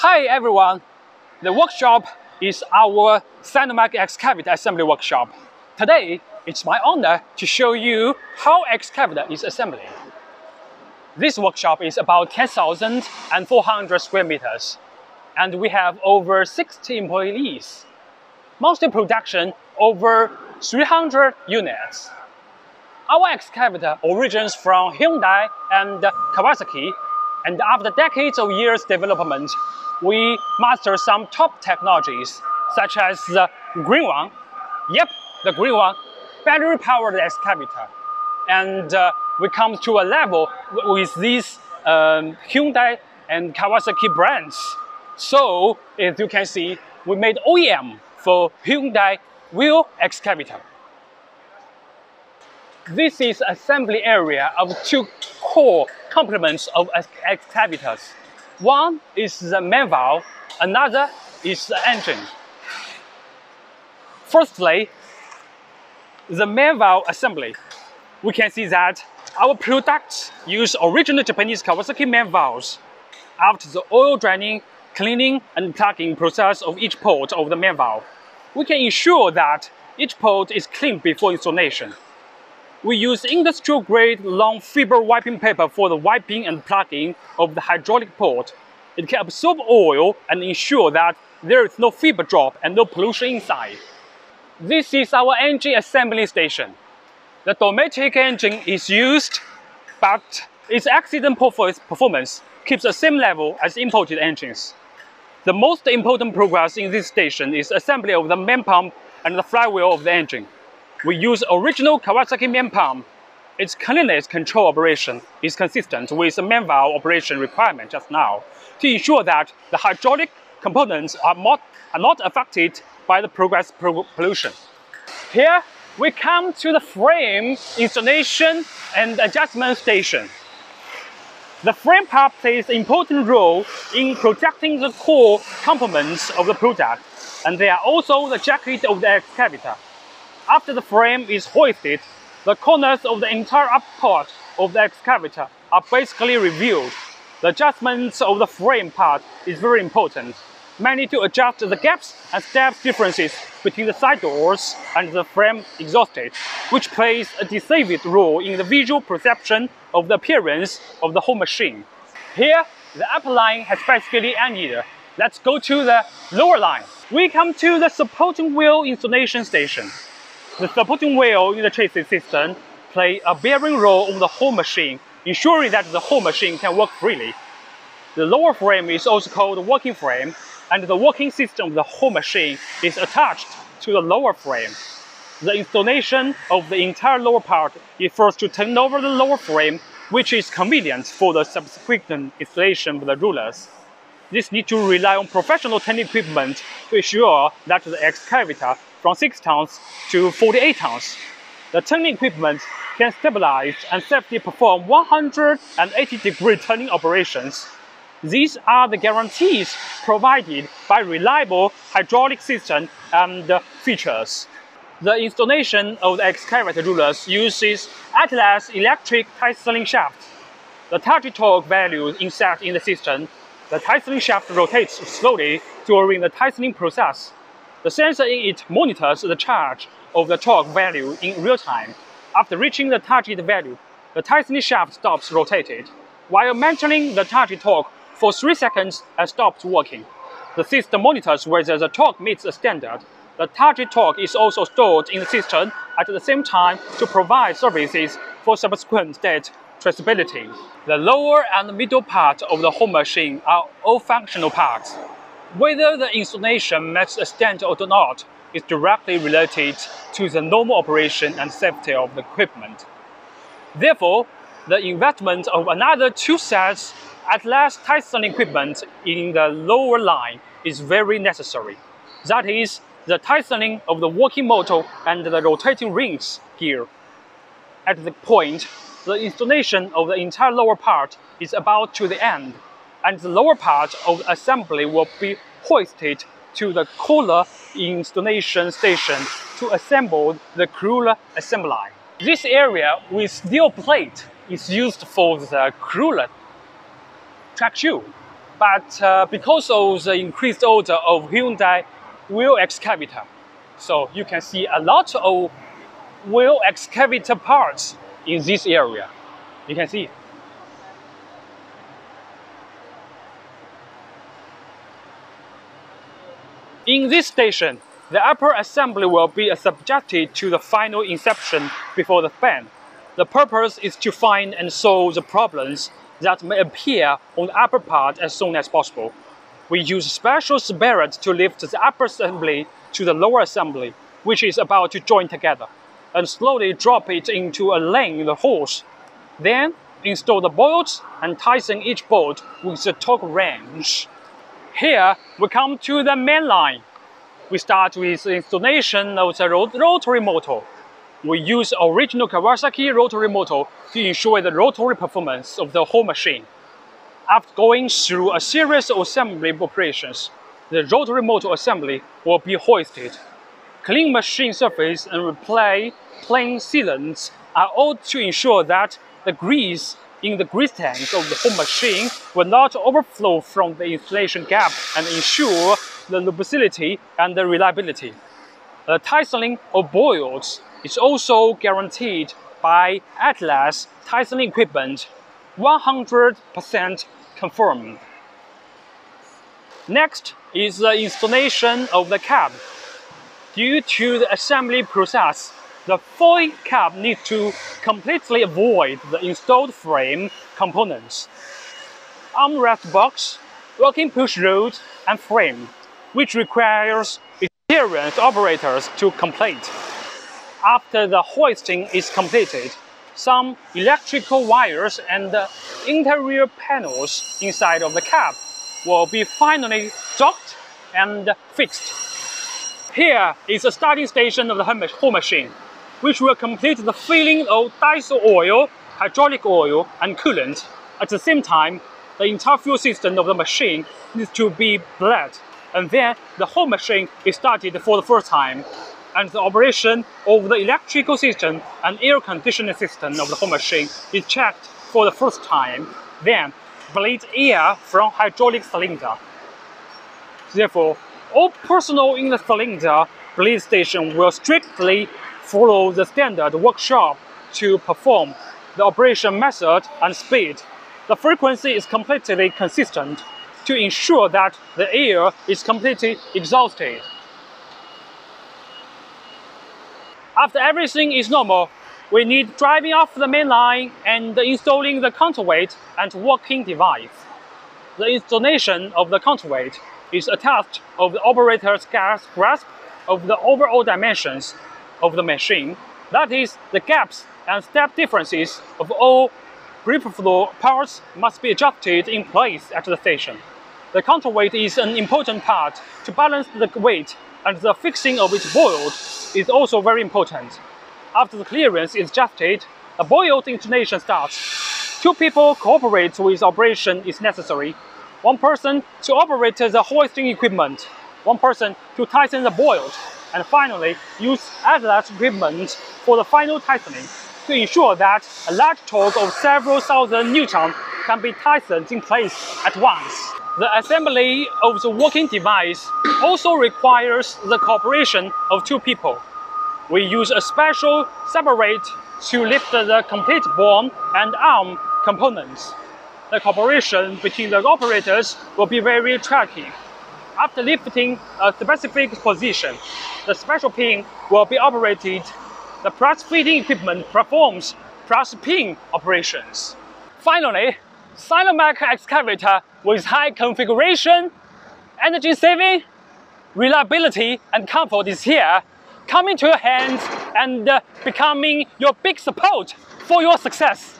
Hi everyone! The workshop is our Sinamac excavator assembly workshop. Today, it's my honor to show you how excavator is assembled. This workshop is about 10,400 square meters, and we have over 60 employees. Monthly production over 300 units. Our excavator originates from Hyundai and Kawasaki, and after decades of years development, we master some top technologies, such as the green one. Yep, the green one, battery-powered excavator. And we come to a level with these Hyundai and Kawasaki brands. So, as you can see, we made OEM for Hyundai wheel excavator. This is assembly area of two core components of excavators. One is the main valve, another is the engine. Firstly, the main valve assembly. We can see that our products use original Japanese Kawasaki main valves. After the oil draining, cleaning, and plugging process of each port of the main valve, we can ensure that each port is cleaned before installation. We use industrial-grade long fiber wiping paper for the wiping and plugging of the hydraulic port. It can absorb oil and ensure that there is no fiber drop and no pollution inside. This is our engine assembly station. The domestic engine is used, but its accident performance keeps the same level as imported engines. The most important progress in this station is assembly of the main pump and the flywheel of the engine. We use original Kawasaki main pump. Its cleanliness control operation is consistent with the main valve operation requirement just now to ensure that the hydraulic components are not affected by the progress pollution. Here we come to the frame installation and adjustment station. The frame part plays an important role in protecting the core components of the product, and they are also the jacket of the excavator. After the frame is hoisted, the corners of the entire upper part of the excavator are basically revealed. The adjustments of the frame part is very important, mainly to adjust the gaps and step differences between the side doors and the frame exhaust, which plays a decisive role in the visual perception of the appearance of the whole machine. Here, the upper line has basically ended. Let's go to the lower line. We come to the supporting wheel installation station. The supporting wheel in the chassis system play a bearing role on the whole machine, ensuring that the whole machine can work freely. The lower frame is also called the working frame, and the working system of the whole machine is attached to the lower frame. The installation of the entire lower part is first to turn over the lower frame, which is convenient for the subsequent installation with the rulers. This needs to rely on professional turning equipment to ensure that the excavator from 6 tons to 48 tons. The turning equipment can stabilize and safely perform 180-degree turning operations. These are the guarantees provided by reliable hydraulic system and features. The installation of the excavator rulers uses Atlas electric tightening shaft. The target torque value inset in the system. The tightening shaft rotates slowly during the tightening process. The sensor in it monitors the charge of the torque value in real time. After reaching the target value, the tightening shaft stops rotating. While maintaining the target torque for 3 seconds and stops working. The system monitors whether the torque meets the standard. The target torque is also stored in the system at the same time to provide services for subsequent state traceability. The lower and middle part of the whole machine are all functional parts. Whether the installation meets the standard or not is directly related to the normal operation and safety of the equipment. Therefore, the investment of another 2 sets Atlas tightening equipment in the lower line is very necessary. That is, the tightening of the working motor and the rotating rings gear. At the point, the installation of the entire lower part is about to the end, and the lower part of the assembly will be hoisted to the cooler installation station to assemble the cooler assembly line. This area with steel plate is used for the cooler track shoe. but because of the increased order of Hyundai wheel excavator, so you can see a lot of wheel excavator parts in this area. You can see. In this station, the upper assembly will be subjected to the final inspection before the fan. The purpose is to find and solve the problems that may appear on the upper part as soon as possible. We use special spirit to lift the upper assembly to the lower assembly, which is about to join together, and slowly drop it into a lane in the hose. Then install the bolts and tighten each bolt with the torque wrench. Here we come to the main line. We start with the installation of the rotary motor. We use original Kawasaki rotary motor to ensure the rotary performance of the whole machine. After going through a series of assembly operations, the rotary motor assembly will be hoisted. Clean machine surface and replace plain sealants are all to ensure that the grease in the grease tanks of the whole machine will not overflow from the installation gap and ensure the lubricity and the reliability. The tightening of bolts is also guaranteed by Atlas tightening equipment, 100% confirmed. Next is the installation of the cab. Due to the assembly process, the foil cab needs to completely avoid the installed frame components, armrest box, working push rod, and frame, which requires experienced operators to complete. After the hoisting is completed, some electrical wires and the interior panels inside of the cab will be finally docked and fixed. Here is the starting station of the whole machine, which will complete the filling of diesel oil, hydraulic oil, and coolant. At the same time, the entire fuel system of the machine needs to be bled, and then the whole machine is started for the first time, and the operation of the electrical system and air conditioning system of the whole machine is checked for the first time. Then, bleed air from hydraulic cylinder. Therefore, all personnel in the cylinder bleed station will strictly follow the standard workshop to perform the operation method and speed. The frequency is completely consistent to ensure that the air is completely exhausted. After everything is normal, we need driving off the main line and installing the counterweight and working device. The installation of the counterweight is a test of the operator's grasp of the overall dimensions of the machine. That is, the gaps and step differences of all grip floor parts must be adjusted in place at the station. The counterweight is an important part to balance the weight, and the fixing of its bolt is also very important. After the clearance is adjusted, the bolt installation starts. 2 people cooperate with operation is necessary. 1 person to operate the hoisting equipment, 1 person to tighten the bolt, and finally use Atlas equipment for the final tightening to ensure that a large torque of several thousand newtons can be tightened in place at once. The assembly of the working device also requires the cooperation of 2 people. We use a special separate to lift the complete bone and arm components. The cooperation between the operators will be very tricky. After lifting a specific position, the special pin will be operated. The press fitting equipment performs press pin operations. Finally, Silomac excavator with high configuration, energy saving, reliability, and comfort is here, coming to your hands and becoming your big support for your success.